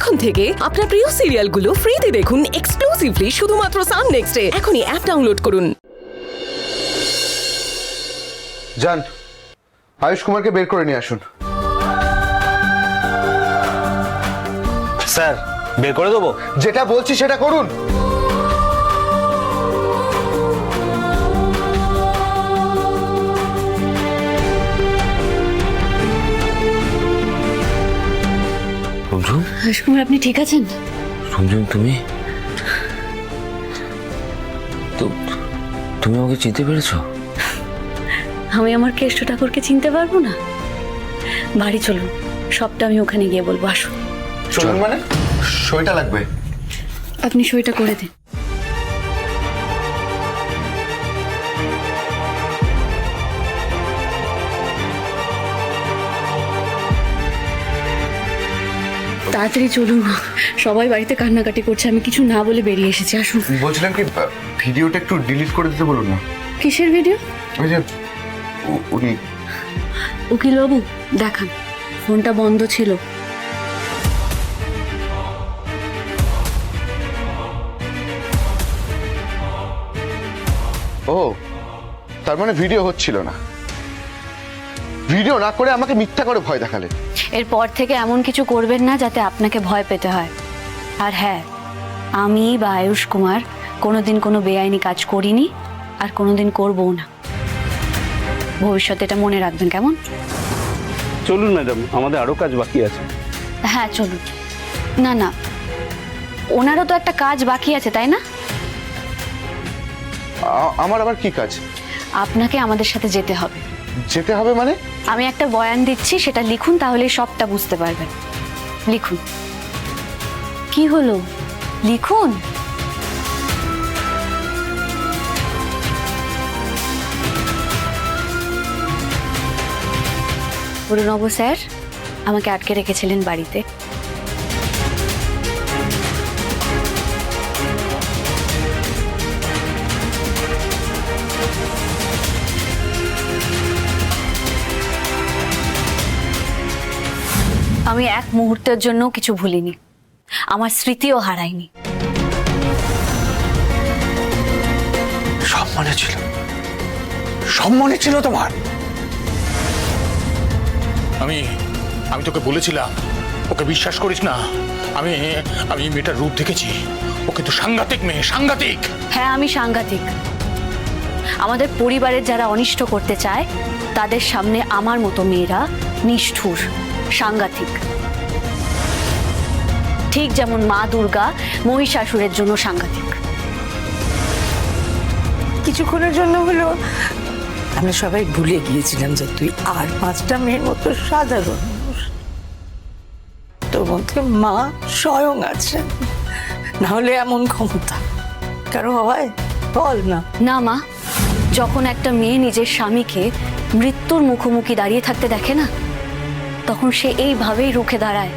এখন থেকে আপনার প্রিয় সিরিয়ালগুলো ফ্রিতে দেখুন এক্সক্লুসিভলি শুধুমাত্র সান নেক্সটে। এখনই অ্যাপ ডাউনলোড করুন। যান, আয়ুষ কুমারকে বের করে নিয়ে আসুন। স্যার, বের করে দেবো? যেটা বলছি সেটা করুন। রুমঝুম, আয়ুষ কুমার, আপনি ঠিক আছেন? রুমঝুম, তুমি তুমি আমাকে চিনতে পেরেছো? আমি আমার কেষ্ট ঠাকুরকে চিনতে পারবো না? বাড়ি চলুন, সবটা আমি ওখানে গিয়ে বলবো। আসুন। চলুন মানে? সইটা লাগবে। আপনি সইটা করে দিন। তাড়াতাড়ি চলুন, সবাই বাড়িতে কান্নাকাটি করছে, আমি কিছু না বলে বেরিয়ে এসেছি। আসুন। বলছিলাম কি, ভিডিওটা একটু ডিলিট করে দিতে বলুন না। কিসের ভিডিও? ওই যে উনি উকিল বাবু দেখান, ফোনটা বন্ধ ছিল। ও, তার মানে ভিডিও হচ্ছিল না। ভিডিও না করে আমাকে মিথ্যা করে ভয় দেখালেন। এরপর থেকে এমন কিছু করবেন না যাতে আপনাকে ভয় পেতে হয়। আর হ্যাঁ, আমি বা আয়ুষ কুমার কোনোদিন কোনো বেআইনি কাজ করিনি, আর কোনোদিন করবও না। ভবিষ্যতে এটা মনে রাখবেন, কেমন? চলুন ম্যাডাম, আমাদের আরো কাজ বাকি আছে। হ্যাঁ চলুন। না না, ওনারও তো একটা কাজ বাকি আছে, তাই না? আমার আবার কি কাজ? আপনাকে আমাদের সাথে যেতে হবে। যেতে হবে মানে? আমি একটা বয়ান দিচ্ছি, সেটা লিখুন, তাহলে সবটা বুঝতে পারবেন। লিখুন। কি হলো? লিখুন। অরুণব স্যার আমাকে আটকে রেখেছিলেন বাড়িতে। আমি এক মুহূর্তের জন্য কিছু ভুলিনি, আমার স্মৃতিও হারাইনি। সব মনে ছিল, সব মনে ছিল তোমার। আমি তোকে বলেছিলাম ওকে বিশ্বাস করিস না। আমি মেয়েটার রূপ দেখেছি, ওকে তো সাংঘাতিক মেয়ে, সাংঘাতিক। হ্যাঁ, আমি সাংঘাতিক। আমাদের পরিবারের যারা অনিষ্ট করতে চায় তাদের সামনে আমার মতো মেয়েরা নিষ্ঠুর, সাংঘাতিক। ঠিক যেমন মা দুর্গা মহিষাসুরের জন্য সাংঘাতিক। কিছুক্ষণের জন্য হলো আমরা সবাই ভুলে গিয়েছিলাম যে তুই আর 5টা মেয়ের মতো সাধারণ মানুষ। তোর মধ্যে মা স্বয়ং আছে, না হলে এমন ক্ষমতা কারো হয়? বল না। না মা, যখন একটা মেয়ে নিজের স্বামীকে মৃত্যুর মুখোমুখি দাঁড়িয়ে থাকতে দেখে না, তখন সে এইভাবেই রুখে দাঁড়ায়।